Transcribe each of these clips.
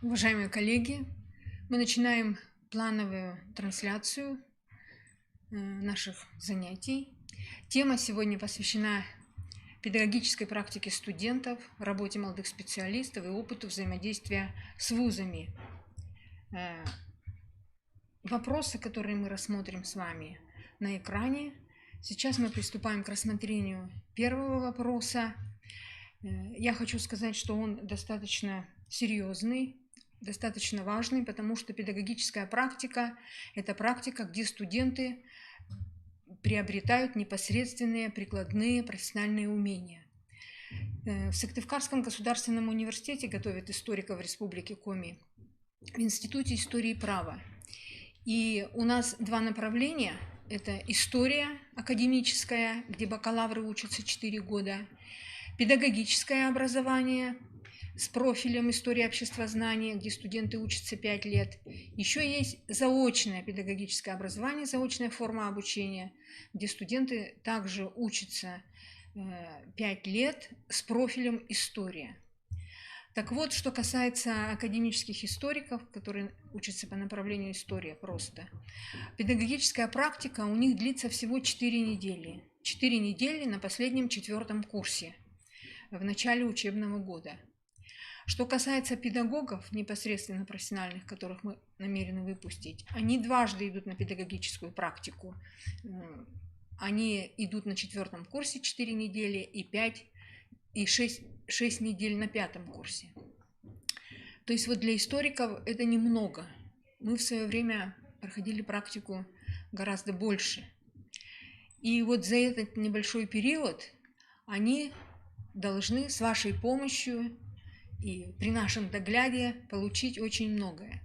Уважаемые коллеги, мы начинаем плановую трансляцию наших занятий. Тема сегодня посвящена педагогической практике студентов, работе молодых специалистов и опыту взаимодействия с вузами. Вопросы, которые мы рассмотрим с вами на экране. Сейчас мы приступаем к рассмотрению первого вопроса. Я хочу сказать, что он достаточно серьезный, достаточно важный, потому что педагогическая практика – это практика, где студенты приобретают непосредственные прикладные профессиональные умения. В Сыктывкарском государственном университете готовят историков Республики Коми в Институте истории и права. И у нас два направления – это история академическая, где бакалавры учатся 4 года, педагогическое образование с профилем истории обществознания, где студенты учатся 5 лет. Еще есть заочное педагогическое образование, заочная форма обучения, где студенты также учатся 5 лет с профилем история. Так вот, что касается академических историков, которые учатся по направлению история просто, педагогическая практика у них длится всего 4 недели. 4 недели на последнем 4-м курсе в начале учебного года. Что касается педагогов, непосредственно профессиональных, которых мы намерены выпустить, они дважды идут на педагогическую практику. Они идут на 4-м курсе 4 недели и 6 недель на 5-м курсе. То есть вот для историков это немного. Мы в свое время проходили практику гораздо больше. И вот за этот небольшой период они должны с вашей помощью и при нашем догляде получить очень многое.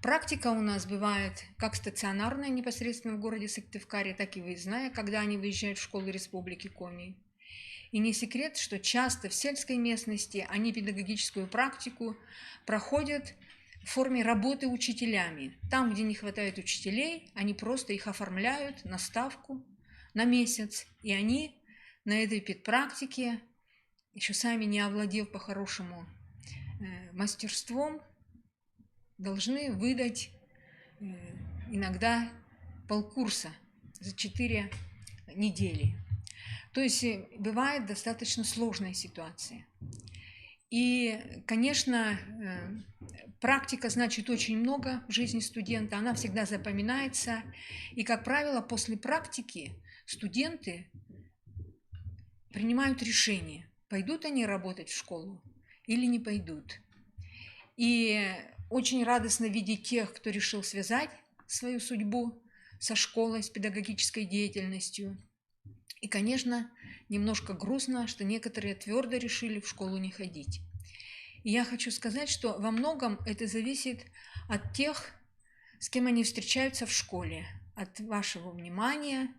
Практика у нас бывает как стационарная непосредственно в городе Сыктывкаре, так и выездная, когда они выезжают в школы Республики Коми. И не секрет, что часто в сельской местности они педагогическую практику проходят в форме работы учителями. Там, где не хватает учителей, они просто их оформляют на ставку на месяц, и они на этой педпрактике, еще сами не овладев по-хорошему мастерством, должны выдать иногда полкурса за 4 недели. То есть бывает достаточно сложная ситуация. И, конечно, практика значит очень много в жизни студента, она всегда запоминается. И, как правило, после практики студенты принимают решение, пойдут они работать в школу или не пойдут. И очень радостно видеть тех, кто решил связать свою судьбу со школой, с педагогической деятельностью. И, конечно, немножко грустно, что некоторые твердо решили в школу не ходить. И я хочу сказать, что во многом это зависит от тех, с кем они встречаются в школе, от вашего внимания,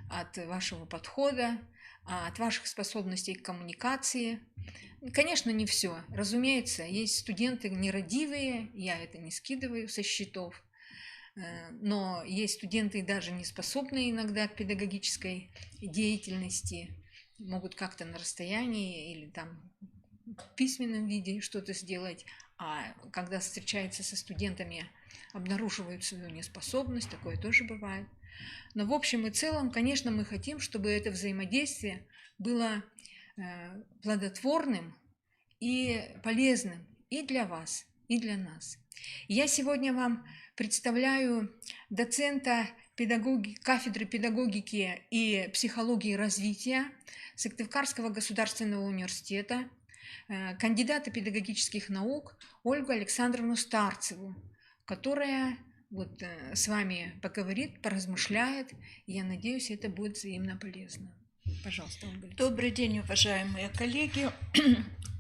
от вашего подхода, от ваших способностей к коммуникации. Конечно, не все. Разумеется, есть студенты нерадивые, я это не скидываю со счетов, но есть студенты даже не способные иногда к педагогической деятельности, могут как-то на расстоянии или там в письменном виде что-то сделать, а когда встречаются со студентами, обнаруживают свою неспособность, такое тоже бывает. Но в общем и целом, конечно, мы хотим, чтобы это взаимодействие было плодотворным и полезным и для вас, и для нас. Я сегодня вам представляю доцента кафедры педагогики и психологии развития Сыктывкарского государственного университета, кандидата педагогических наук Ольгу Александровну Старцеву, которая вот с вами поговорит, поразмышляет, и я надеюсь, это будет взаимно полезно. Пожалуйста, Ольга Александровна. Добрый день, уважаемые коллеги.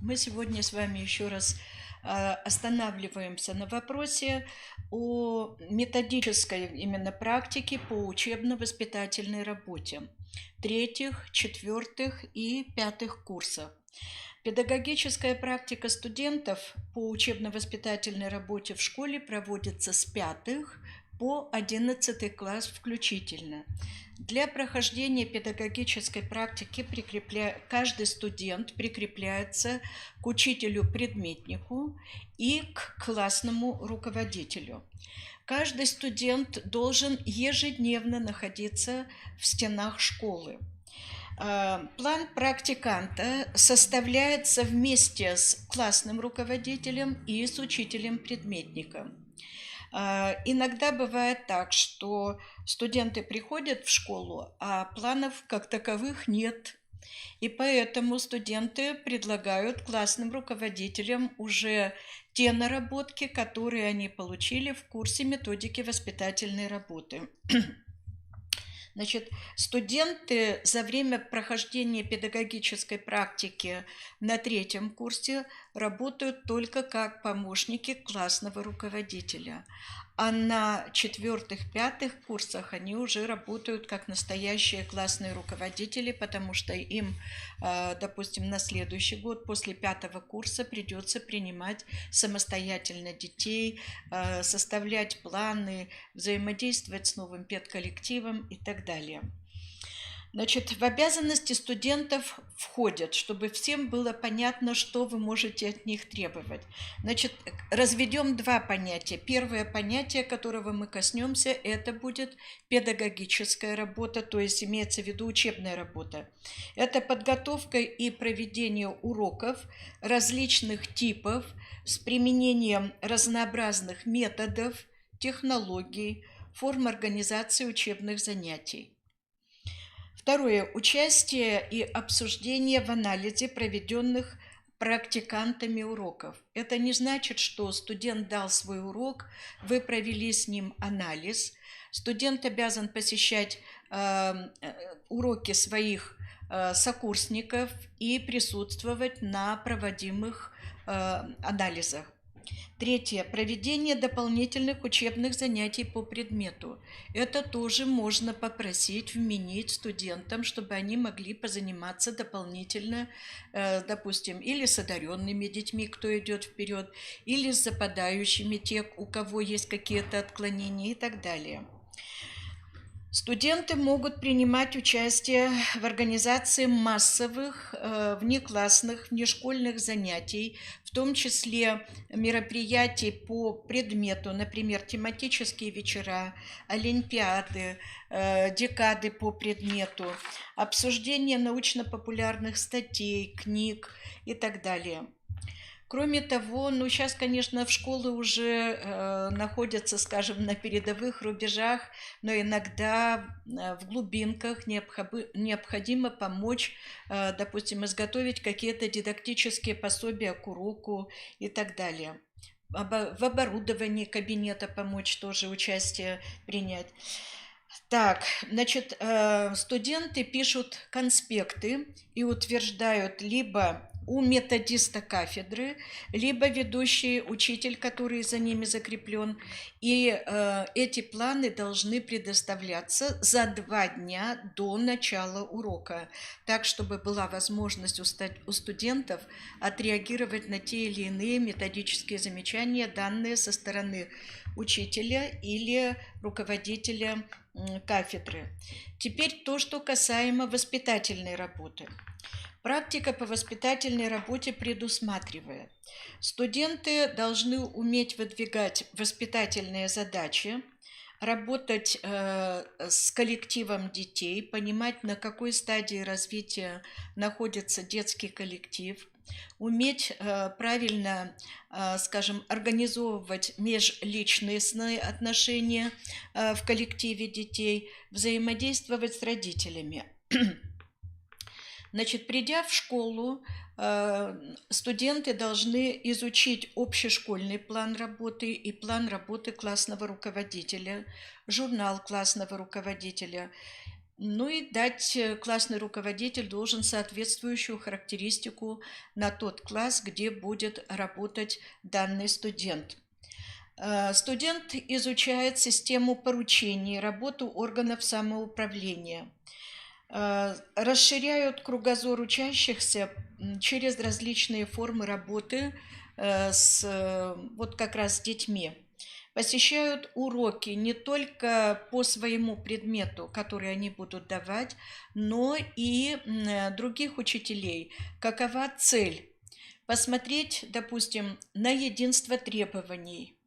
Мы сегодня с вами еще раз останавливаемся на вопросе о методической именно практике по учебно-воспитательной работе 3-х, 4-х и 5-х курсов. Педагогическая практика студентов по учебно-воспитательной работе в школе проводится с 5-х по 11 класс включительно. Для прохождения педагогической практики каждый студент прикрепляется к учителю-предметнику и к классному руководителю. Каждый студент должен ежедневно находиться в стенах школы. План практиканта составляется вместе с классным руководителем и с учителем-предметником. Иногда бывает так, что студенты приходят в школу, а планов как таковых нет. И поэтому студенты предлагают классным руководителям уже те наработки, которые они получили в курсе методики воспитательной работы. Значит, студенты за время прохождения педагогической практики на 3-м курсе работают только как помощники классного руководителя, а на 4-5 курсах они уже работают как настоящие классные руководители, потому что им, допустим, на следующий год после 5-го курса придется принимать самостоятельно детей, составлять планы, взаимодействовать с новым педколлективом и так далее. Значит, в обязанности студентов входят, чтобы всем было понятно, что вы можете от них требовать. Значит, разведем два понятия. Первое понятие, которого мы коснемся, это будет педагогическая работа, то есть имеется в виду учебная работа. Это подготовка и проведение уроков различных типов с применением разнообразных методов, технологий, форм организации учебных занятий. Второе. Участие и обсуждение в анализе проведенных практикантами уроков. Это не значит, что студент дал свой урок, вы провели с ним анализ. Студент обязан посещать уроки своих сокурсников и присутствовать на проводимых анализах. Третье. Проведение дополнительных учебных занятий по предмету. Это тоже можно попросить, вменить студентам, чтобы они могли позаниматься дополнительно, допустим, или с одаренными детьми, кто идет вперед, или с западающими, те, у кого есть какие-то отклонения и так далее. Студенты могут принимать участие в организации массовых внеклассных, внешкольных занятий, в том числе мероприятий по предмету, например, тематические вечера, олимпиады, декады по предмету, обсуждение научно-популярных статей, книг и так далее. Кроме того, сейчас, конечно, в школы уже находятся, скажем, на передовых рубежах, но иногда в глубинках необходимо помочь, допустим, изготовить какие-то дидактические пособия к уроку и так далее. В оборудовании кабинета помочь тоже участие принять. Так, значит, студенты пишут конспекты и утверждают либо у методиста кафедры, либо ведущий учитель, который за ними закреплен. И эти планы должны предоставляться за 2 дня до начала урока, так, чтобы была возможность у студентов отреагировать на те или иные методические замечания, данные со стороны учителя или руководителя кафедры. Теперь то, что касаемо воспитательной работы. Практика по воспитательной работе предусматривает: студенты должны уметь выдвигать воспитательные задачи, работать с коллективом детей, понимать, на какой стадии развития находится детский коллектив, уметь правильно, скажем, организовывать межличностные отношения в коллективе детей, взаимодействовать с родителями. Значит, придя в школу, студенты должны изучить общешкольный план работы и план работы классного руководителя, журнал классного руководителя. Ну и дать классный руководитель должен соответствующую характеристику на тот класс, где будет работать данный студент. Студент изучает систему поручений, работу органов самоуправления. Расширяют кругозор учащихся через различные формы работы вот как раз с детьми. посещают уроки не только по своему предмету, который они будут давать, но и других учителей. Какова цель? Посмотреть, допустим, на единство требований,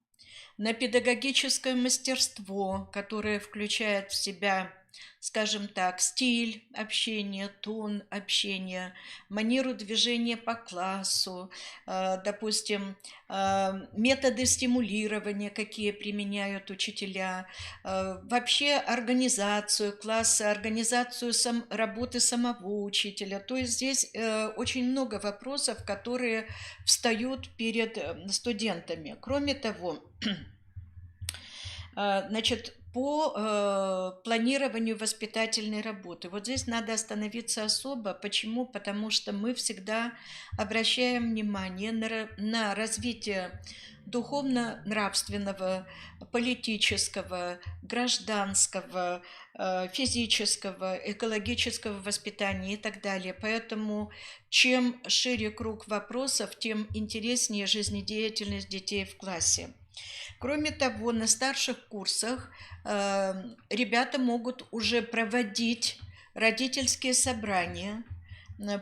на педагогическое мастерство, которое включает в себя, скажем так, стиль общения, тон общения, манеру движения по классу, допустим, методы стимулирования, какие применяют учителя, вообще организацию класса, организацию работы самого учителя. То есть здесь очень много вопросов, которые встают перед студентами. Кроме того, значит, по планированию воспитательной работы. Вот здесь надо остановиться особо. Почему? Потому что мы всегда обращаем внимание на развитие духовно-нравственного, политического, гражданского, физического, экологического воспитания и так далее. Поэтому чем шире круг вопросов, тем интереснее жизнедеятельность детей в классе. Кроме того, на старших курсах ребята могут уже проводить родительские собрания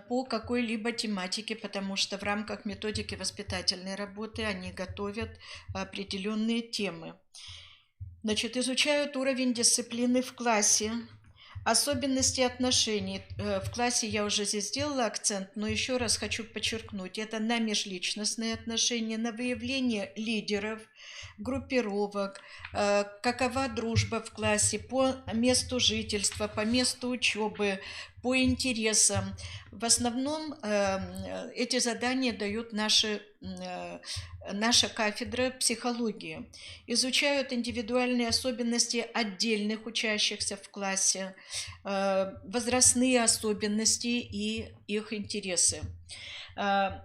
по какой-либо тематике, потому что в рамках методики воспитательной работы они готовят определенные темы. Значит, изучают уровень дисциплины в классе, особенности отношений. В классе я уже здесь сделала акцент, но еще раз хочу подчеркнуть, это на межличностные отношения, на выявление лидеров, группировок, какова дружба в классе по месту жительства, по месту учебы, по интересам. В основном эти задания дают наша кафедра психологии. Изучают индивидуальные особенности отдельных учащихся в классе, возрастные особенности и их интересы.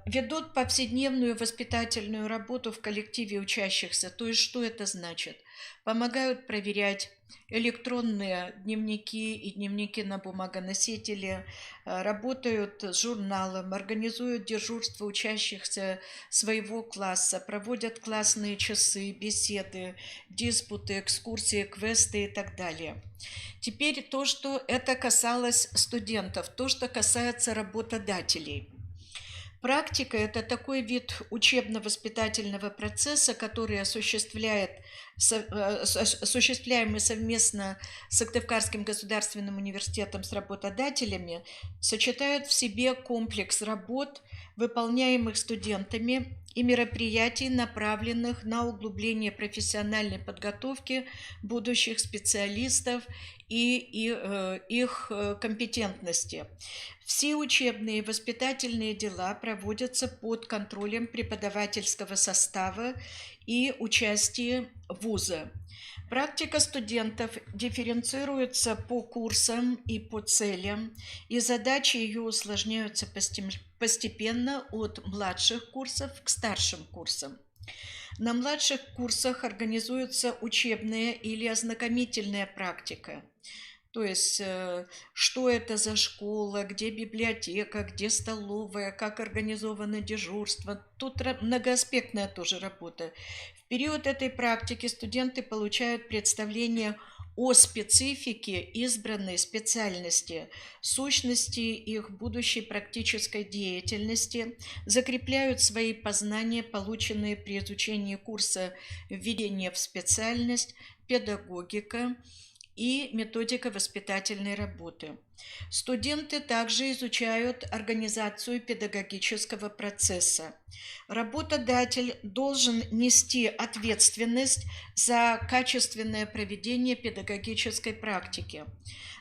Ведут повседневную воспитательную работу в коллективе учащихся. То есть что это значит? Помогают проверять электронные дневники и дневники на бумагоносителе, работают с журналом, организуют дежурство учащихся своего класса, проводят классные часы, беседы, диспуты, экскурсии, квесты и так далее. Теперь то, что это касалось студентов, то, что касается работодателей. Практика – это такой вид учебно-воспитательного процесса, который осуществляемый совместно с Сыктывкарским государственным университетом с работодателями, сочетает в себе комплекс работ, выполняемых студентами, и мероприятий, направленных на углубление профессиональной подготовки будущих специалистов и их компетентности. Все учебные и воспитательные дела проводятся под контролем преподавательского состава и участия вуза. Практика студентов дифференцируется по курсам и по целям, и задачи ее усложняются постепенно от младших курсов к старшим курсам. На младших курсах организуется учебная или ознакомительная практика. То есть, что это за школа, где библиотека, где столовая, как организовано дежурство. Тут многоаспектная тоже работа. В период этой практики студенты получают представление о специфике избранной специальности, сущности их будущей практической деятельности, закрепляют свои познания, полученные при изучении курса «Введение в специальность», «Педагогика» и методика воспитательной работы. Студенты также изучают организацию педагогического процесса. Работодатель должен нести ответственность за качественное проведение педагогической практики.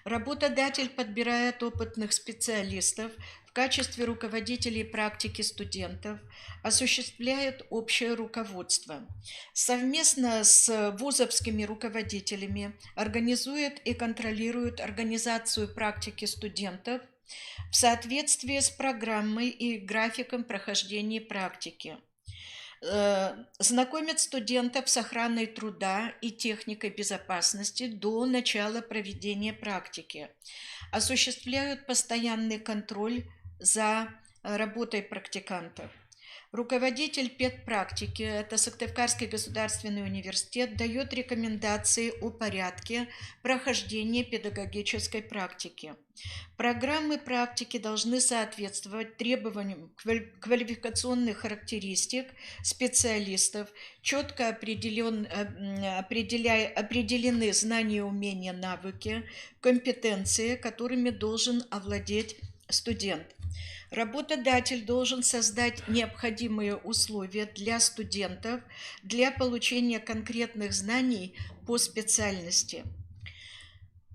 Работодатель подбирает опытных специалистов в качестве руководителей практики студентов, осуществляет общее руководство. Совместно с вузовскими руководителями организует и контролирует организацию практики студентов в соответствии с программой и графиком прохождения практики. Знакомят студентов с охраной труда и техникой безопасности до начала проведения практики. Осуществляют постоянный контроль за работой практикантов. Руководитель педпрактики, это Сыктывкарский государственный университет, дает рекомендации о порядке прохождения педагогической практики. Программы практики должны соответствовать требованиям квалификационных характеристик специалистов, четко определены знания, умения, навыки, компетенции, которыми должен овладеть студент. Работодатель должен создать необходимые условия для студентов для получения конкретных знаний по специальности.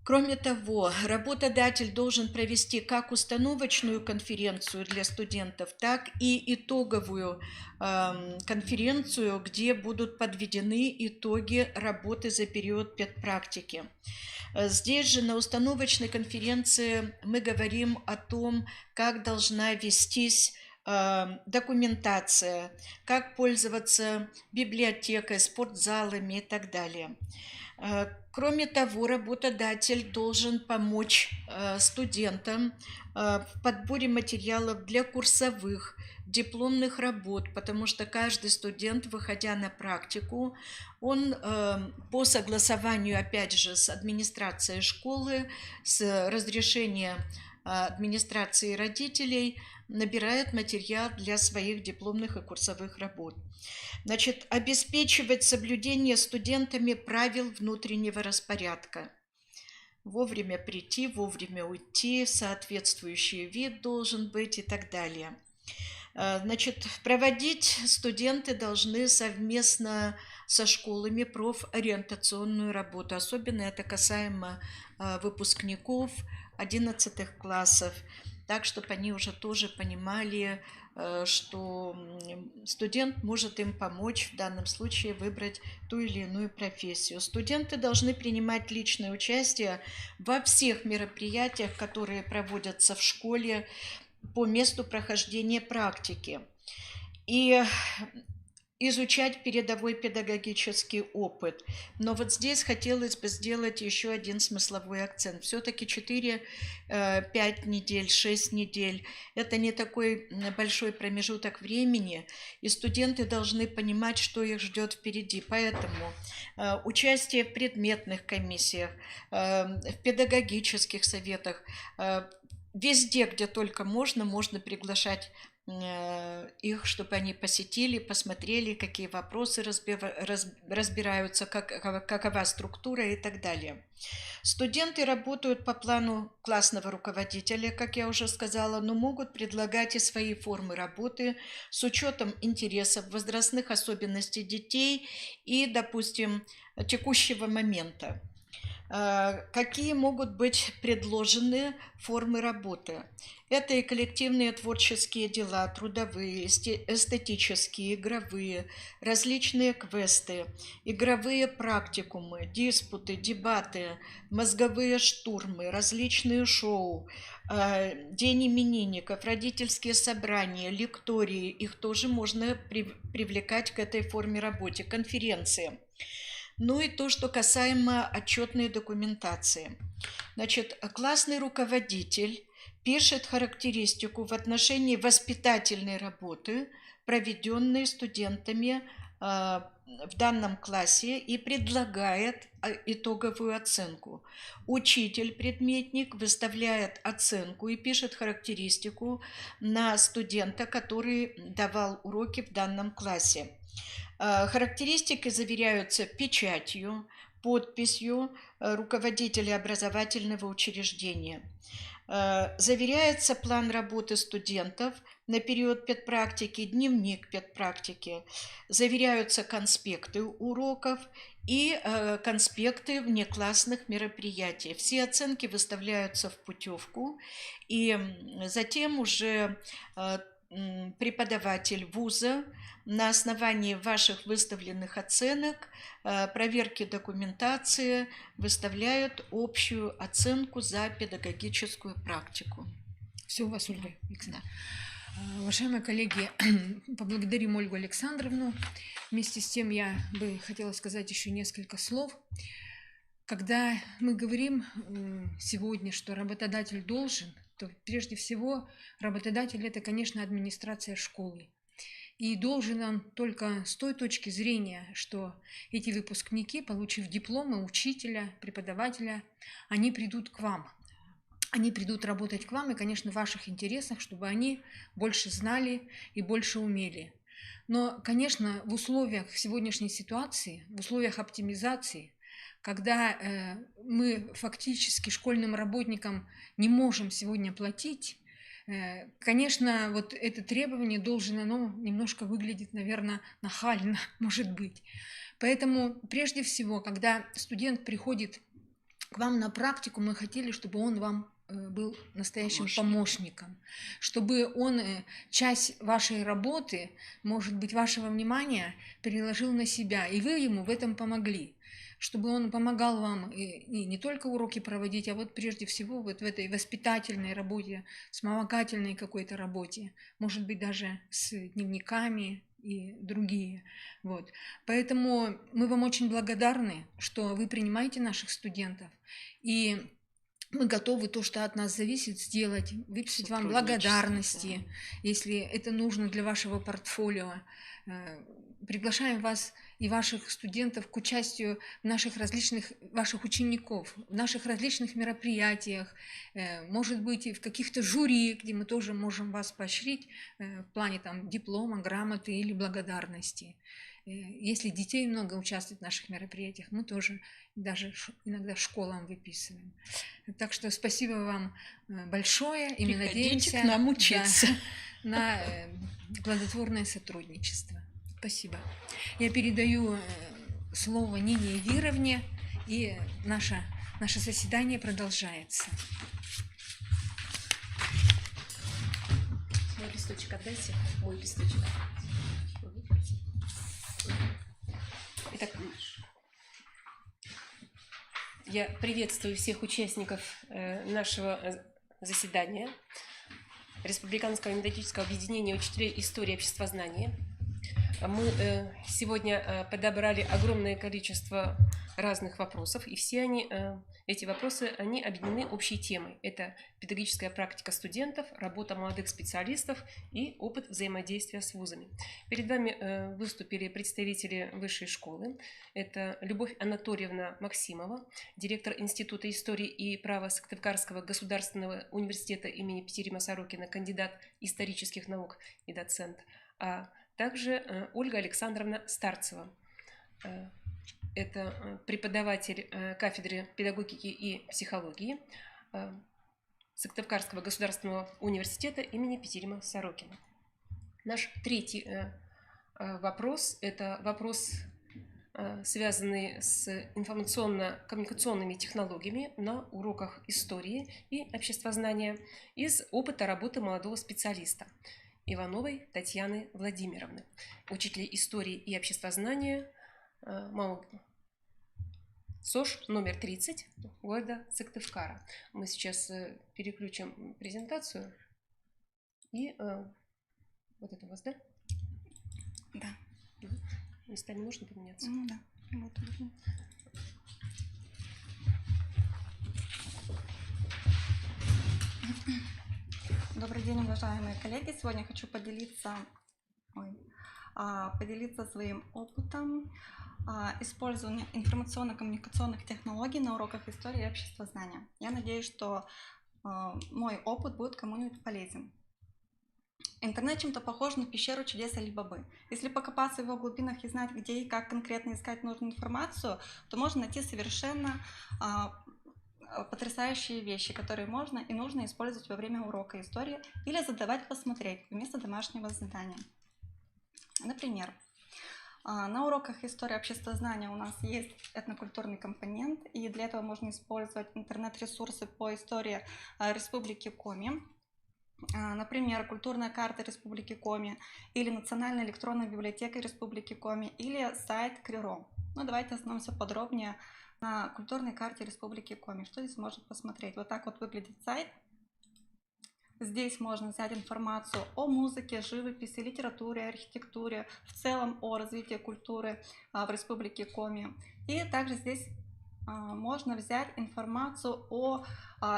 Кроме того, работодатель должен провести как установочную конференцию для студентов, так и итоговую конференцию, где будут подведены итоги работы за период педпрактики. Здесь же на установочной конференции мы говорим о том, как должна вестись документация, как пользоваться библиотекой, спортзалами и так далее. Кроме того, работодатель должен помочь студентам в подборе материалов для курсовых, дипломных работ, потому что каждый студент, выходя на практику, он по согласованию, опять же, с администрацией школы, с разрешения администрации родителей, набирает материал для своих дипломных и курсовых работ. Значит, обеспечивать соблюдение студентами правил внутреннего распорядка. Вовремя прийти, вовремя уйти, соответствующий вид должен быть и так далее. Значит, проводить студенты должны совместно со школами профориентационную работу. Особенно это касаемо выпускников 11 классов. Так, чтобы они уже тоже понимали, что студент может им помочь в данном случае выбрать ту или иную профессию. Студенты должны принимать личное участие во всех мероприятиях, которые проводятся в школе по месту прохождения практики. И изучать передовой педагогический опыт. Но вот здесь хотелось бы сделать еще один смысловой акцент. Все-таки 4-5 недель, 6 недель – это не такой большой промежуток времени, и студенты должны понимать, что их ждет впереди. Поэтому участие в предметных комиссиях, в педагогических советах, везде, где только можно приглашать их, чтобы они посетили, посмотрели, какие вопросы разбираются, какова структура и так далее. Студенты работают по плану классного руководителя, как я уже сказала, но могут предлагать и свои формы работы с учетом интересов, возрастных особенностей детей и, допустим, текущего момента. Какие могут быть предложены формы работы? Это и коллективные творческие дела, трудовые, эстетические, игровые, различные квесты, игровые практикумы, диспуты, дебаты, мозговые штурмы, различные шоу, день именинников, родительские собрания, лектории. Их тоже можно привлекать к этой форме работы, конференции. Ну и то, что касаемо отчетной документации. Значит, классный руководитель пишет характеристику в отношении воспитательной работы, проведенной студентами в данном классе, и предлагает итоговую оценку. Учитель-предметник выставляет оценку и пишет характеристику на студента, который давал уроки в данном классе. Характеристики заверяются печатью, подписью руководителя образовательного учреждения. Заверяется план работы студентов на период педпрактики, дневник педпрактики. Заверяются конспекты уроков и конспекты внеклассных мероприятий. Все оценки выставляются в путевку, и затем уже преподаватель вуза на основании ваших выставленных оценок, проверки документации выставляют общую оценку за педагогическую практику. Все у вас, Ольга Александровна. Уважаемые коллеги, поблагодарим Ольгу Александровну. Вместе с тем я бы хотела сказать еще несколько слов. Когда мы говорим сегодня, что работодатель должен, то прежде всего работодатель – это, конечно, администрация школы. И должен он только с той точки зрения, что эти выпускники, получив дипломы учителя, преподавателя, они придут к вам. Они придут работать к вам, и, конечно, в ваших интересах, чтобы они больше знали и больше умели. Но, конечно, в условиях сегодняшней ситуации, в условиях оптимизации, когда мы фактически школьным работникам не можем сегодня платить, конечно, вот это требование должно, оно немножко выглядит, наверное, нахально, может быть. Поэтому прежде всего, когда студент приходит к вам на практику, мы хотели, чтобы он вам был настоящим помощником, чтобы он часть вашей работы, может быть, вашего внимания переложил на себя, и вы ему в этом помогли, чтобы он помогал вам не только уроки проводить, а вот прежде всего вот в этой воспитательной работе, вспомогательной какой-то работе, может быть, даже с дневниками и другие. Вот. Поэтому мы вам очень благодарны, что вы принимаете наших студентов, и мы готовы то, что от нас зависит, сделать, выписать вам благодарности, если это нужно для вашего портфолио. Приглашаем вас и ваших студентов к участию в наших различных, ваших учеников, в наших различных мероприятиях, может быть, и в каких-то жюри, где мы тоже можем вас поощрить в плане там, диплома, грамоты или благодарности. Если детей много участвует в наших мероприятиях, мы тоже даже иногда школам выписываем. Так что спасибо вам большое, и мы надеемся к нам учиться. на плодотворное сотрудничество. Спасибо. Я передаю слово Нине Евировне, и наше заседание продолжается. Мой листочек отдайте, мой листочек. Итак, я приветствую всех участников нашего заседания Республиканского методического объединения учителей истории и обществознания. Мы сегодня подобрали огромное количество разных вопросов, и все они, эти вопросы, они объединены общей темой. Это педагогическая практика студентов, работа молодых специалистов и опыт взаимодействия с вузами. Перед вами выступили представители высшей школы. Это Любовь Анатольевна Максимова, директор Института истории и права Сыктывкарского государственного университета имени Петирима Сорокина, кандидат исторических наук и доцент, а также Ольга Александровна Старцева. Это преподаватель кафедры педагогики и психологии Сыктывкарского государственного университета имени Петирима Сорокина. Наш третий вопрос – это вопрос, связанный с информационно-коммуникационными технологиями на уроках истории и обществознания из опыта работы молодого специалиста Ивановой Татьяны Владимировны, учителя истории и обществознания СОЖ номер 30 города Сыктывкара. Мы сейчас переключим презентацию. И вот это у вас, да? Да. Местами нужно поменяться? Ну да. Вот. Добрый день, уважаемые коллеги. Сегодня хочу поделиться своим опытом использования информационно-коммуникационных технологий на уроках истории и обществознания. Я надеюсь, что мой опыт будет кому-нибудь полезен. Интернет чем-то похож на пещеру чудес Али-Бабы. Если покопаться в его глубинах и знать, где и как конкретно искать нужную информацию, то можно найти совершенно потрясающие вещи, которые можно и нужно использовать во время урока истории или задавать посмотреть вместо домашнего задания. Например, на уроках истории обществознания у нас есть этнокультурный компонент, и для этого можно использовать интернет-ресурсы по истории Республики Коми. Например, культурная карта Республики Коми, или Национальная электронная библиотека Республики Коми, или сайт КРИРО. Ну, давайте остановимся подробнее на культурной карте Республики Коми. Что здесь можно посмотреть? Вот так вот выглядит сайт. Здесь можно взять информацию о музыке, живописи, литературе, архитектуре, в целом о развитии культуры в Республике Коми. И также здесь можно взять информацию о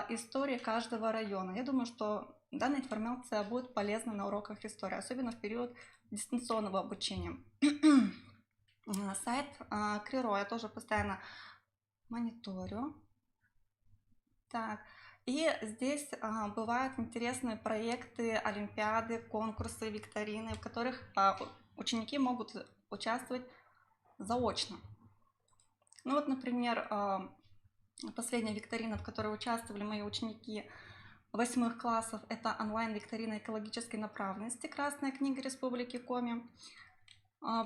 истории каждого района. Я думаю, что данная информация будет полезна на уроках истории, особенно в период дистанционного обучения. Сайт Криро я тоже постоянно мониторю. Так, и здесь бывают интересные проекты, олимпиады, конкурсы, викторины, в которых ученики могут участвовать заочно. Ну вот, например, последняя викторина, в которой участвовали мои ученики 8 классов, это онлайн-викторина экологической направленности «Красная книга Республики Коми».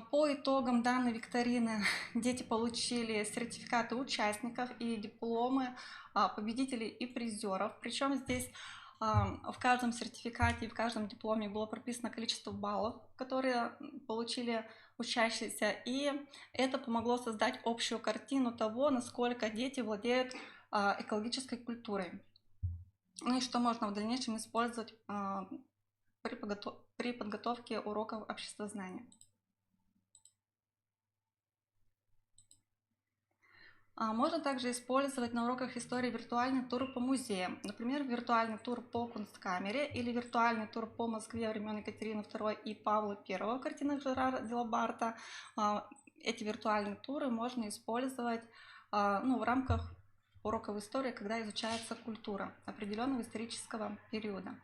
По итогам данной викторины дети получили сертификаты участников и дипломы победителей и призеров. Причем здесь в каждом сертификате и в каждом дипломе было прописано количество баллов, которые получили учащиеся. И это помогло создать общую картину того, насколько дети владеют экологической культурой. Ну и что можно в дальнейшем использовать при подготовке уроков обществознания. Можно также использовать на уроках истории виртуальный тур по музеям. Например, виртуальный тур по Кунсткамере или виртуальный тур по Москве времен Екатерины II и Павла I в картинах Жерара Делабарта. Эти виртуальные туры можно использовать в рамках уроков истории, когда изучается культура определенного исторического периода.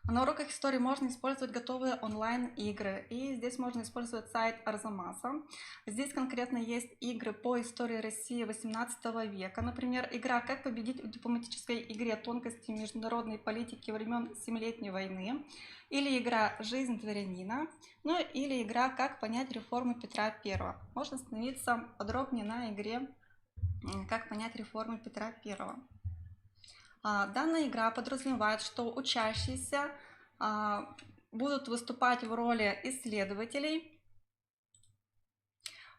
На уроках истории можно использовать готовые онлайн-игры, и здесь можно использовать сайт Арзамаса. Здесь конкретно есть игры по истории России XVIII века, например, игра «Как победить в дипломатической игре тонкости международной политики времен Семилетней войны», или игра «Жизнь дворянина», ну или игра «Как понять реформы Петра I». Можно остановиться подробнее на игре «Как понять реформы Петра I». Данная игра подразумевает, что учащиеся будут выступать в роли исследователей.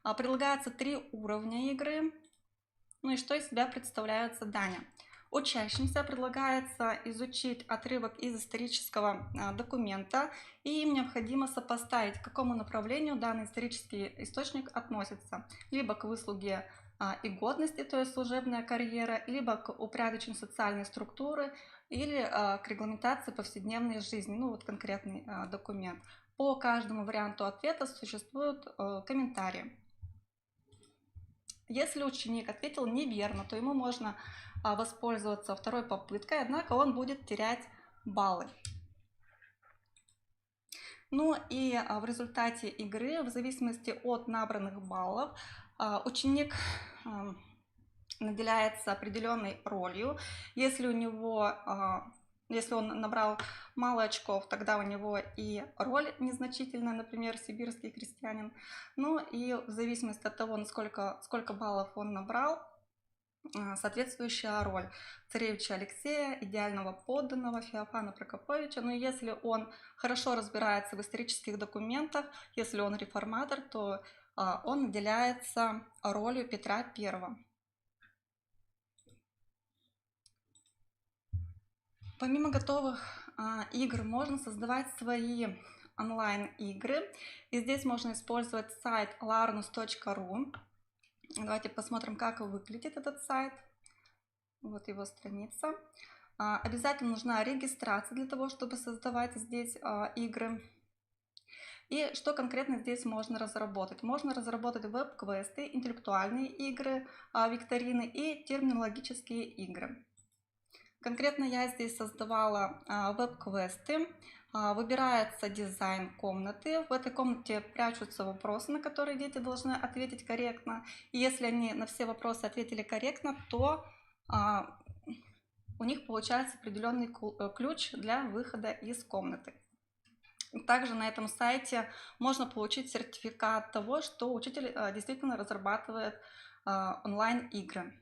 Предлагается 3 уровня игры. Ну и что из себя представляют задания? Учащимся предлагается изучить отрывок из исторического документа, и им необходимо сопоставить, к какому направлению данный исторический источник относится. Либо к выслуге и годности, то есть служебная карьера, либо к упорядочению социальной структуры, или к регламентации повседневной жизни, ну вот конкретный документ. По каждому варианту ответа существуют комментарии. Если ученик ответил неверно, то ему можно воспользоваться второй попыткой, однако он будет терять баллы. Ну и в результате игры, в зависимости от набранных баллов, ученик наделяется определенной ролью. Если он набрал мало очков, тогда у него и роль незначительная, например, сибирский крестьянин. Ну и в зависимости от того, сколько баллов он набрал, соответствующая роль царевича Алексея, идеального подданного Феофана Прокоповича. Но если он хорошо разбирается в исторических документах, если он реформатор, то он наделяется ролью Петра I. Помимо готовых игр можно создавать свои онлайн-игры. И здесь можно использовать сайт larnus.ru. Давайте посмотрим, как выглядит этот сайт. Вот его страница. Обязательно нужна регистрация для того, чтобы создавать здесь игры. И что конкретно здесь можно разработать? Можно разработать веб-квесты, интеллектуальные игры, викторины и терминологические игры. Конкретно я здесь создавала веб-квесты. Выбирается дизайн комнаты. В этой комнате прячутся вопросы, на которые дети должны ответить корректно. И если они на все вопросы ответили корректно, то у них получается определенный ключ для выхода из комнаты. Также на этом сайте можно получить сертификат того, что учитель действительно разрабатывает онлайн-игры.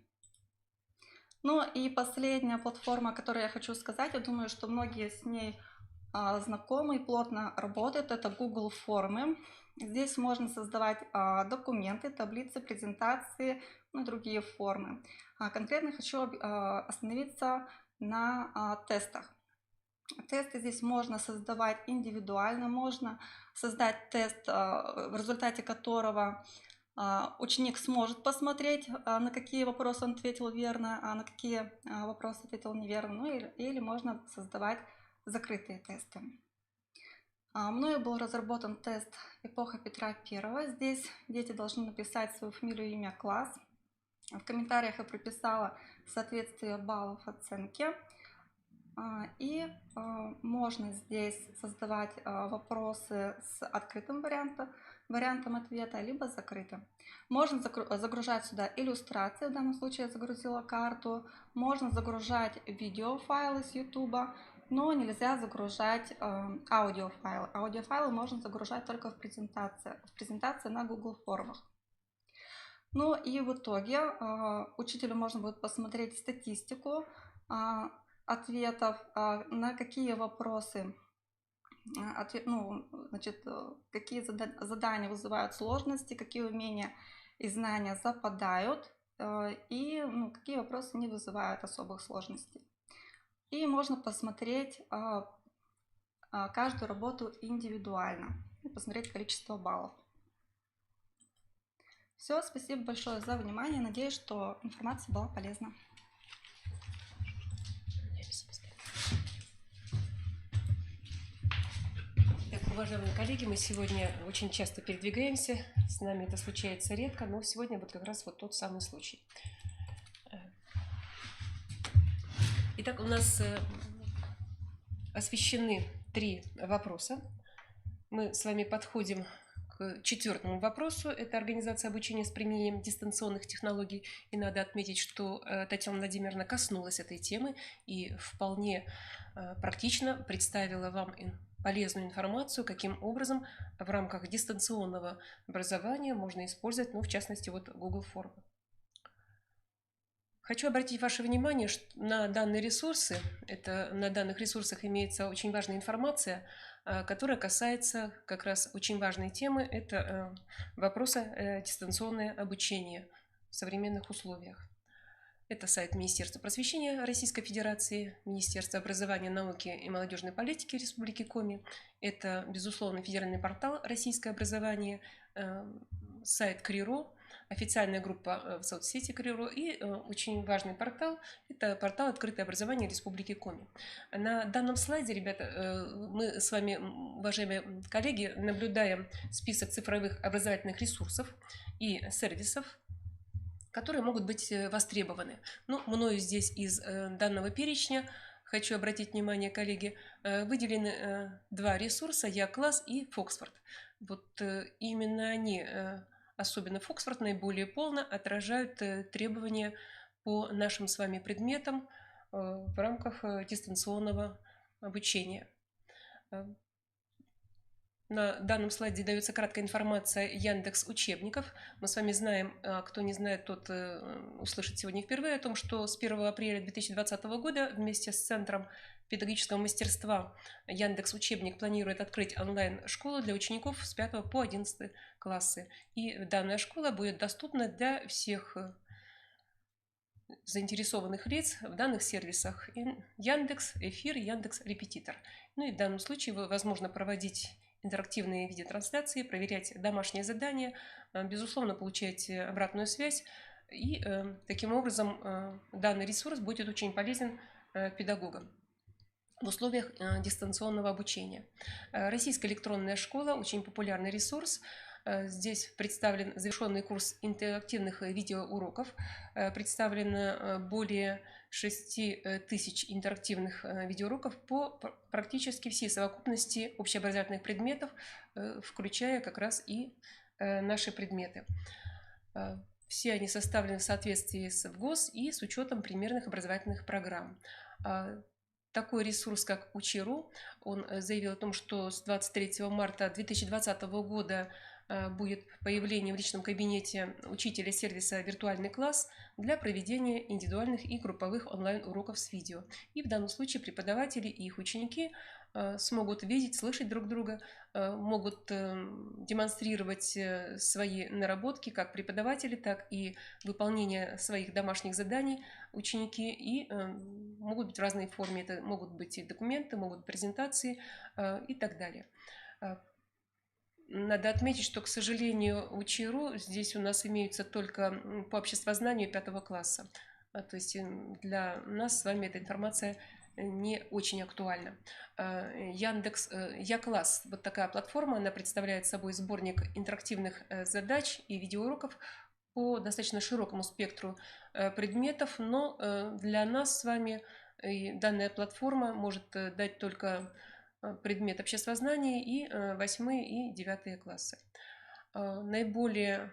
Ну и последняя платформа, о которой я хочу сказать, я думаю, что многие с ней знакомы и плотно работают, это Google формы. Здесь можно создавать документы, таблицы, презентации, ну и другие формы. Конкретно хочу остановиться на тестах. Тесты здесь можно создавать индивидуально, можно создать тест, в результате которого ученик сможет посмотреть, на какие вопросы он ответил верно, а на какие вопросы ответил неверно. Ну или можно создавать закрытые тесты. Мною был разработан тест «Эпоха Петра I». Здесь дети должны написать свою фамилию, имя, класс. В комментариях я прописала соответствие баллов оценке. И можно здесь создавать вопросы с открытым вариантом ответа, либо закрытым. Можно загружать сюда иллюстрации, в данном случае я загрузила карту. Можно загружать видеофайлы с YouTube, но нельзя загружать аудиофайлы. Аудиофайлы можно загружать только в презентации на Google формах. Ну и в итоге учителю можно будет посмотреть статистику ответов, на какие вопросы, какие задания вызывают сложности, какие умения и знания западают, и какие вопросы не вызывают особых сложностей. И можно посмотреть каждую работу индивидуально и посмотреть количество баллов. Все, спасибо большое за внимание. Надеюсь, что информация была полезна. Уважаемые коллеги, мы сегодня очень часто передвигаемся, с нами это случается редко, но сегодня вот как раз вот тот самый случай. Итак, у нас освещены 3 вопроса. Мы с вами подходим к 4-му вопросу. Это организация обучения с применением дистанционных технологий. И надо отметить, что Татьяна Владимировна коснулась этой темы и вполне практично представила вам полезную информацию, каким образом в рамках дистанционного образования можно использовать, в частности, вот Google формы. Хочу обратить ваше внимание на данные ресурсы. На данных ресурсах имеется очень важная информация, которая касается как раз очень важной темы. Это вопроса дистанционное обучение в современных условиях. Это сайт Министерства просвещения Российской Федерации, Министерства образования, науки и молодежной политики Республики Коми. Это, безусловно, федеральный портал «Российское образование», сайт КРИРО, официальная группа в соцсети КРИРО и очень важный портал – это портал «Открытое образование Республики Коми». На данном слайде, ребята, мы с вами, уважаемые коллеги, наблюдаем список цифровых образовательных ресурсов и сервисов, которые могут быть востребованы. Мною здесь из данного перечня, хочу обратить внимание, коллеги, выделены 2 ресурса: Я-класс и Фоксфорд. Вот именно они, особенно Фоксфорд, наиболее полно отражают требования по нашим с вами предметам в рамках дистанционного обучения. На данном слайде дается краткая информация Яндекс учебников. Мы с вами знаем, кто не знает, тот услышит сегодня впервые о том, что с 1 апреля 2020 года вместе с Центром педагогического мастерства Яндекс учебник планирует открыть онлайн-школу для учеников с 5 по 11 классы. И данная школа будет доступна для всех заинтересованных лиц в данных сервисах: Яндекс Эфир, Яндекс Репетитор. И в данном случае возможно проводить интерактивные видеотрансляции, проверять домашние задания, безусловно, получать обратную связь. И таким образом данный ресурс будет очень полезен педагогам в условиях дистанционного обучения. Российская электронная школа – очень популярный ресурс. Здесь представлен завершенный курс интерактивных видеоуроков. Представлено более 6000 интерактивных видеоуроков по практически всей совокупности общеобразовательных предметов, включая как раз и наши предметы. Все они составлены в соответствии с ВГОС и с учетом примерных образовательных программ. Такой ресурс, как Учи.ру, он заявил о том, что с 23 марта 2020 года будет появление в личном кабинете учителя сервиса «Виртуальный класс» для проведения индивидуальных и групповых онлайн-уроков с видео. И в данном случае преподаватели и их ученики смогут видеть, слышать друг друга, могут демонстрировать свои наработки, как преподаватели, так и выполнение своих домашних заданий ученики, и могут быть в разной форме. Это могут быть и документы, могут быть презентации и так далее. Надо отметить, что, к сожалению, Учи.ру здесь у нас имеются только по обществознанию 5 класса. То есть для нас с вами эта информация не очень актуально. Я-класс, вот такая платформа, она представляет собой сборник интерактивных задач и видеоуроков по достаточно широкому спектру предметов, но для нас с вами данная платформа может дать только предмет обществознания и 8 и 9 классы. Наиболее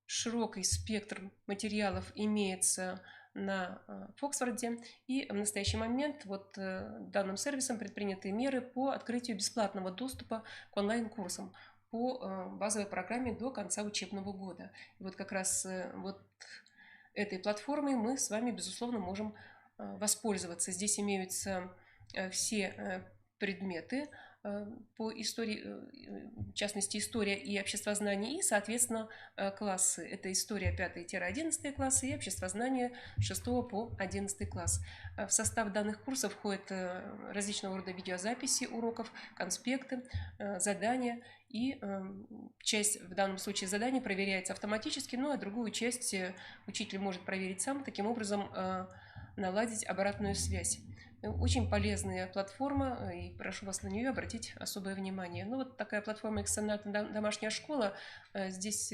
широкий спектр материалов имеется на Фоксфорде, и в настоящий момент вот данным сервисом предприняты меры по открытию бесплатного доступа к онлайн-курсам по базовой программе до конца учебного года. И вот как раз вот этой платформой мы с вами, безусловно, можем воспользоваться. Здесь имеются все предметы по истории, в частности, история и обществознание, и, соответственно, классы. Это история 5-11 классы и обществознание 6 по 11 класс. В состав данных курсов входят различного рода видеозаписи уроков, конспекты, задания, и часть, в данном случае, заданий проверяется автоматически, ну а другую часть учитель может проверить сам, таким образом наладить обратную связь. Очень полезная платформа, и прошу вас на нее обратить особое внимание. Ну вот такая платформа «Экстернат домашняя школа». Здесь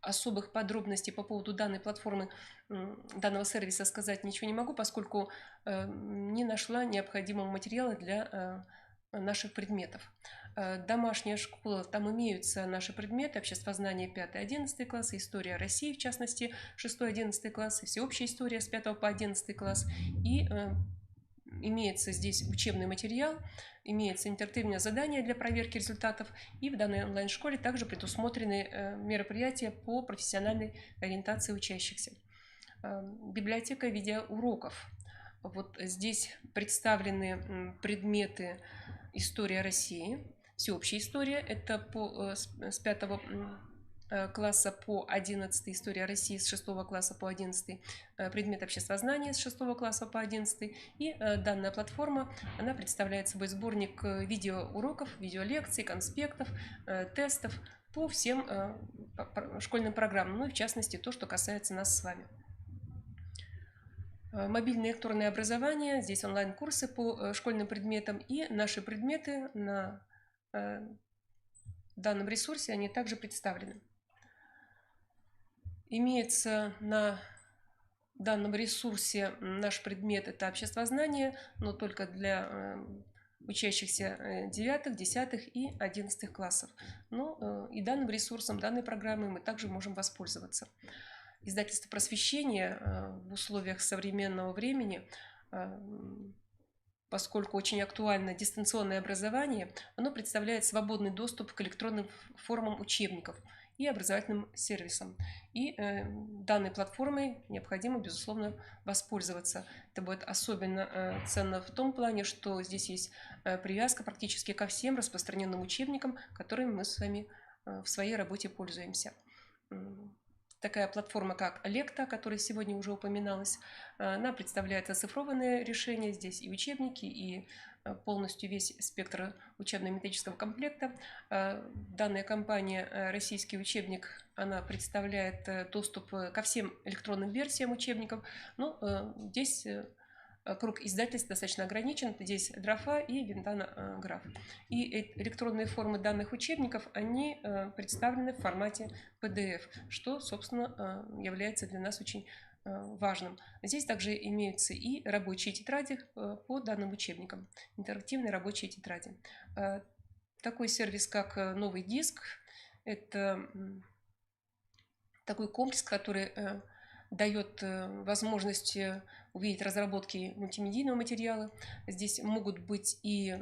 особых подробностей по поводу данной платформы, данного сервиса сказать ничего не могу, поскольку не нашла необходимого материала для наших предметов. Домашняя школа, там имеются наши предметы: обществознание 5-11 класс, история России, в частности, 6-11 класс, всеобщая история с 5 по 11 класс. И имеется здесь учебный материал, имеется интерактивное задание для проверки результатов, и в данной онлайн-школе также предусмотрены мероприятия по профессиональной ориентации учащихся. Библиотека видеоуроков. Вот здесь представлены предметы история России, всеобщая история, это с 5 класса по 11 история России, с 6 класса по 11 предмет обществознания, с 6 класса по 11. И данная платформа, она представляет собой сборник видеоуроков, видеолекций, конспектов, тестов по всем школьным программам, ну и в частности то, что касается нас с вами. Мобильное электронное образование, здесь онлайн-курсы по школьным предметам, и наши предметы на данном ресурсе, они также представлены. Имеется на данном ресурсе наш предмет — это обществознание, но только для учащихся 9, 10 и 11 классов. Но и данным ресурсом, данной программой мы также можем воспользоваться. Издательство «Просвещение» в условиях современного времени, поскольку очень актуально дистанционное образование, оно представляет свободный доступ к электронным формам учебников и образовательным сервисам. И данной платформой необходимо, безусловно, воспользоваться. Это будет особенно ценно в том плане, что здесь есть привязка практически ко всем распространенным учебникам, которыми мы с вами в своей работе пользуемся. Такая платформа, как Лекта, о которой сегодня уже упоминалась, она представляет оцифрованное решение. Здесь и учебники, и полностью весь спектр учебно-методического комплекта. Данная компания «Российский учебник», она представляет доступ ко всем электронным версиям учебников. Но здесь круг издательств достаточно ограничен. Здесь Драфа и Винтана Граф. И электронные формы данных учебников, они представлены в формате PDF, что, собственно, является для нас очень важным. Здесь также имеются и рабочие тетради по данным учебникам, интерактивные рабочие тетради. Такой сервис, как «Новый диск», это такой комплекс, который дает возможность увидеть разработки мультимедийного материала. Здесь могут быть и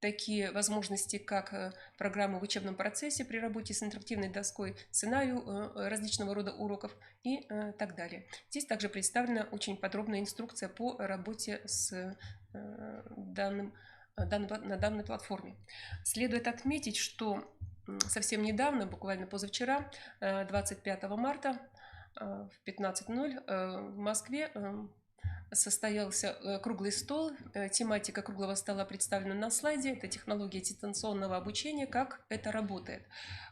такие возможности, как программы в учебном процессе при работе с интерактивной доской, сценарию различного рода уроков и так далее. Здесь также представлена очень подробная инструкция по работе с на данной платформе. Следует отметить, что совсем недавно, буквально позавчера, 25 марта, в 15:00 в Москве состоялся круглый стол. Тематика круглого стола представлена на слайде. Это технология дистанционного обучения, как это работает.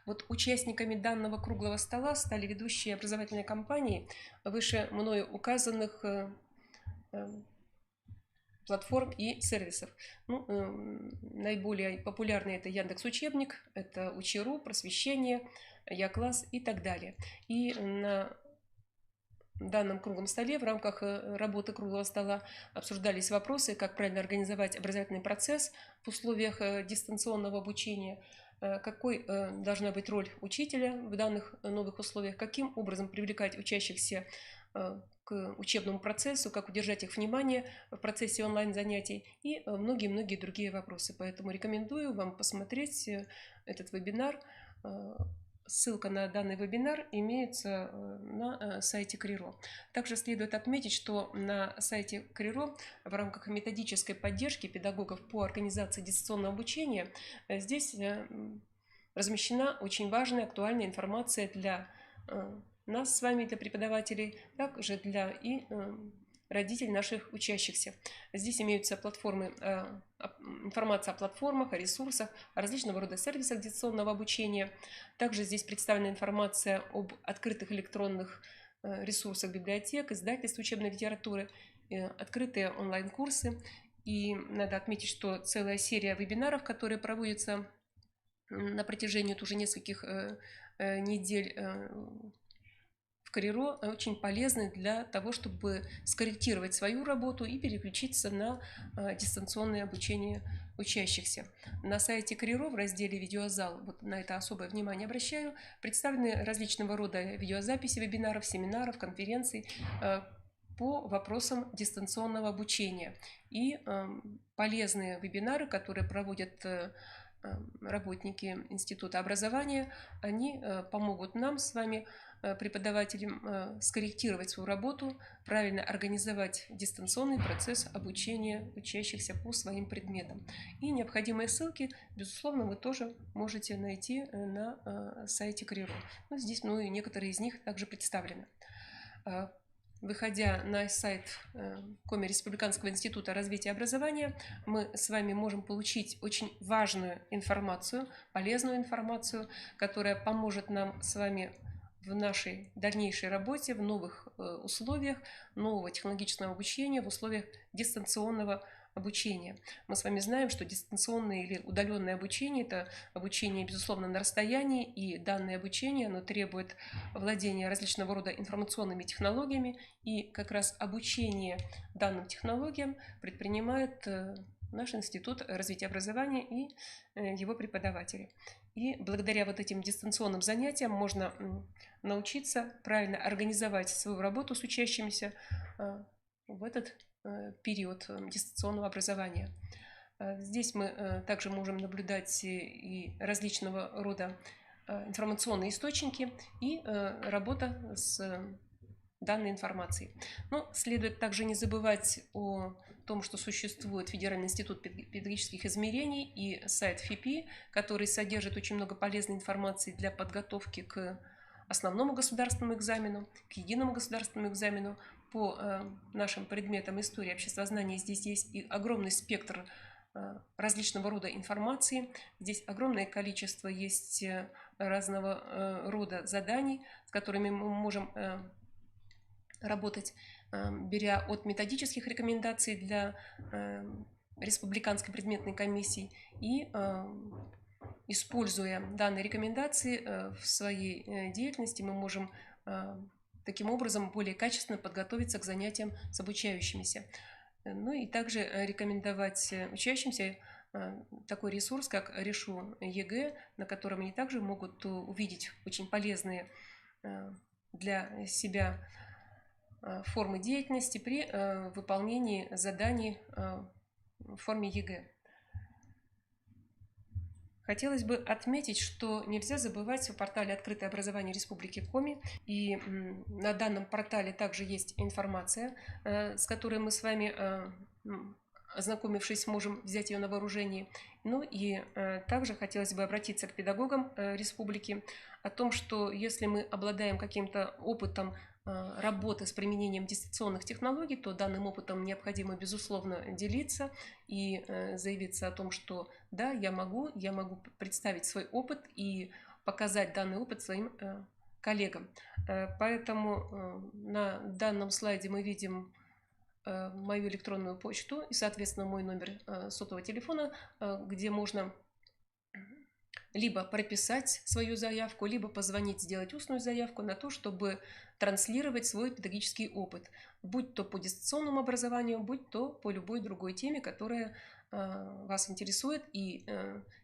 Вот участниками данного круглого стола стали ведущие образовательные компании выше мною указанных платформ и сервисов. Ну, наиболее популярные это Яндекс.Учебник, это Учи.ру, Просвещение, Я-класс и так далее. И на данном круглом столе в рамках работы круглого стола обсуждались вопросы, как правильно организовать образовательный процесс в условиях дистанционного обучения, какой должна быть роль учителя в данных новых условиях, каким образом привлекать учащихся к учебному процессу, как удержать их внимание в процессе онлайн-занятий и многие-многие другие вопросы. Поэтому рекомендую вам посмотреть этот вебинар. Ссылка на данный вебинар имеется на сайте КРИРО. Также следует отметить, что на сайте КРИРО в рамках методической поддержки педагогов по организации дистанционного обучения здесь размещена очень важная, актуальная информация для нас с вами, для преподавателей, также для и родителей наших учащихся. Здесь имеются платформы, информация о платформах, о ресурсах, о различного рода сервисах дистанционного обучения. Также здесь представлена информация об открытых электронных ресурсах библиотек, издательств учебной литературы, открытые онлайн-курсы. И надо отметить, что целая серия вебинаров, которые проводятся на протяжении уже нескольких недель в КРИРО, очень полезны для того, чтобы скорректировать свою работу и переключиться на дистанционное обучение учащихся. На сайте КРИРО в разделе «Видеозал», вот на это особое внимание обращаю, представлены различного рода видеозаписи вебинаров, семинаров, конференций по вопросам дистанционного обучения и полезные вебинары, которые проводят работники Института образования, они помогут нам с вами, преподавателям, скорректировать свою работу, правильно организовать дистанционный процесс обучения учащихся по своим предметам. И необходимые ссылки, безусловно, вы тоже можете найти на сайте КРИРО. Ну, здесь, и некоторые из них также представлены. Выходя на сайт Коми Республиканского института развития образования, мы с вами можем получить очень важную информацию, полезную информацию, которая поможет нам с вами в нашей дальнейшей работе, в новых условиях нового технологического обучения, в условиях дистанционного обучения. Мы с вами знаем, что дистанционное или удаленное обучение – это обучение, безусловно, на расстоянии, и данное обучение, оно требует владения различного рода информационными технологиями, и как раз обучение данным технологиям предпринимает наш Институт развития образования и его преподаватели. И благодаря вот этим дистанционным занятиям можно научиться правильно организовать свою работу с учащимися в этот период дистанционного образования. Здесь мы также можем наблюдать и различного рода информационные источники и работа с данной информацией. Но следует также не забывать о том, что существует Федеральный институт педагогических измерений и сайт ФИПИ, который содержит очень много полезной информации для подготовки к основному государственному экзамену, к единому государственному экзамену. По нашим предметам истории обществознания здесь есть и огромный спектр различного рода информации. Здесь огромное количество есть разного рода заданий, с которыми мы можем работать, беря от методических рекомендаций для республиканской предметной комиссии и используя данные рекомендации в своей деятельности, мы можем таким образом более качественно подготовиться к занятиям с обучающимися. Ну и также рекомендовать учащимся такой ресурс, как Решу ЕГЭ, на котором они также могут увидеть очень полезные для себя формы деятельности при выполнении заданий в форме ЕГЭ. Хотелось бы отметить, что нельзя забывать о портале «Открытое образование Республики Коми». И на данном портале также есть информация, с которой мы с вами, ознакомившись, можем взять ее на вооружение. Ну и также хотелось бы обратиться к педагогам республики о том, что если мы обладаем каким-то опытом работы с применением дистанционных технологий, то данным опытом необходимо, безусловно, делиться и заявиться о том, что да, я могу представить свой опыт и показать данный опыт своим коллегам. Поэтому на данном слайде мы видим мою электронную почту и, соответственно, мой номер сотового телефона, где можно либо прописать свою заявку, либо позвонить, сделать устную заявку на то, чтобы транслировать свой педагогический опыт, будь то по дистанционному образованию, будь то по любой другой теме, которая вас интересует. И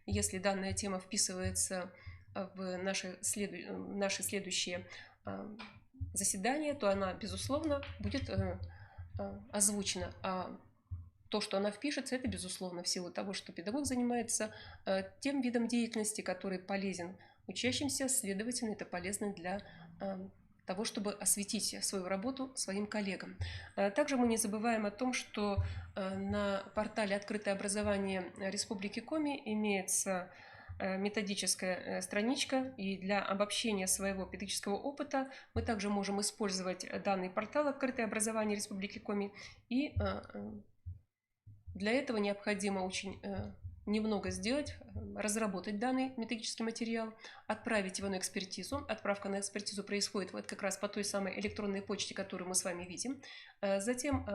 если данная тема вписывается в наши следующие заседания, то она, безусловно, будет озвучена. А то, что она впишется, это, безусловно, в силу того, что педагог занимается тем видом деятельности, который полезен учащимся, следовательно, это полезно для того, чтобы осветить свою работу своим коллегам. Также мы не забываем о том, что на портале «Открытое образование Республики Коми» имеется методическая страничка, и для обобщения своего педагогического опыта мы также можем использовать данный портал «Открытое образование Республики Коми», и для этого необходимо очень немного сделать, разработать данный методический материал, отправить его на экспертизу. Отправка на экспертизу происходит вот как раз по той самой электронной почте, которую мы с вами видим. Затем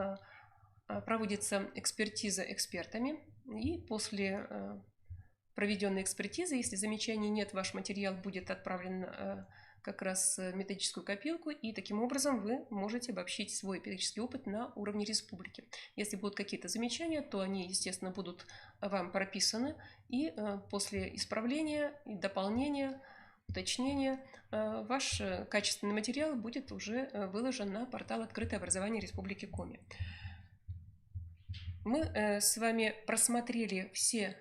проводится экспертиза экспертами, и после проведенной экспертизы, если замечаний нет, ваш материал будет отправлен как раз в методическую копилку, и таким образом вы можете обобщить свой педагогический опыт на уровне республики. Если будут какие-то замечания, то они, естественно, будут вам прописаны, и после исправления, дополнения, уточнения ваш качественный материал будет уже выложен на портал «Открытое образование Республики Коми». Мы с вами просмотрели все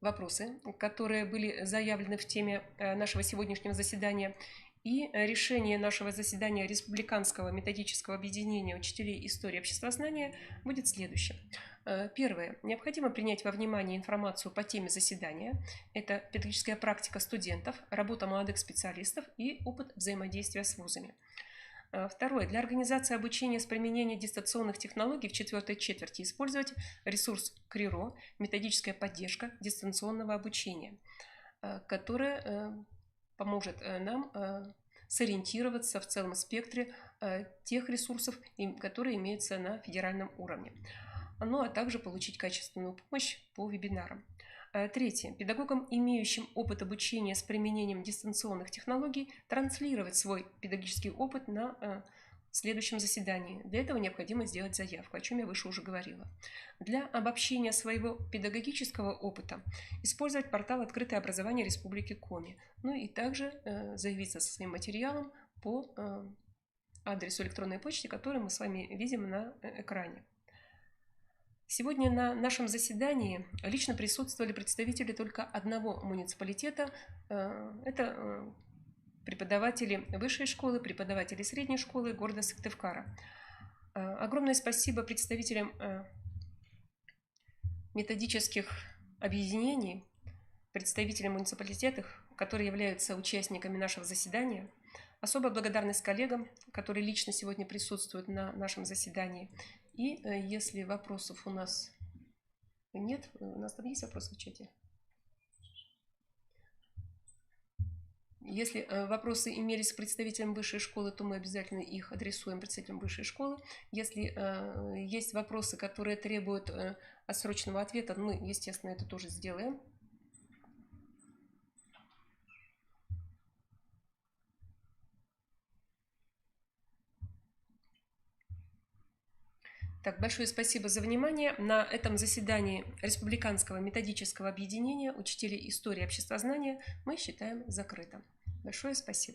вопросы, которые были заявлены в теме нашего сегодняшнего заседания. И решение нашего заседания Республиканского методического объединения учителей истории обществознания будет следующим. Первое. Необходимо принять во внимание информацию по теме заседания. Это педагогическая практика студентов, работа молодых специалистов и опыт взаимодействия с вузами. Второе. Для организации обучения с применением дистанционных технологий в четвертой четверти использовать ресурс КРИРО, методическая поддержка дистанционного обучения, которая поможет нам сориентироваться в целом спектре тех ресурсов, которые имеются на федеральном уровне. Ну а также получить качественную помощь по вебинарам. Третье. Педагогам, имеющим опыт обучения с применением дистанционных технологий, транслировать свой педагогический опыт на следующем заседании. Для этого необходимо сделать заявку, о чем я выше уже говорила. Для обобщения своего педагогического опыта использовать портал «Открытое образование Республики Коми». Ну и также заявиться со своим материалом по адресу электронной почты, который мы с вами видим на экране. Сегодня на нашем заседании лично присутствовали представители только одного муниципалитета. Это преподаватели высшей школы, преподаватели средней школы города Сыктывкара. Огромное спасибо представителям методических объединений, представителям муниципалитетов, которые являются участниками нашего заседания. Особая благодарность коллегам, которые лично сегодня присутствуют на нашем заседании. И если вопросов у нас нет, у нас там есть вопросы в чате? Если вопросы имелись к представителям высшей школы, то мы обязательно их адресуем представителям высшей школы. Если есть вопросы, которые требуют отсроченного ответа, мы, естественно, это тоже сделаем. Так, большое спасибо за внимание. На этом заседании Республиканского методического объединения учителей истории обществознания мы считаем закрытым. Большое спасибо.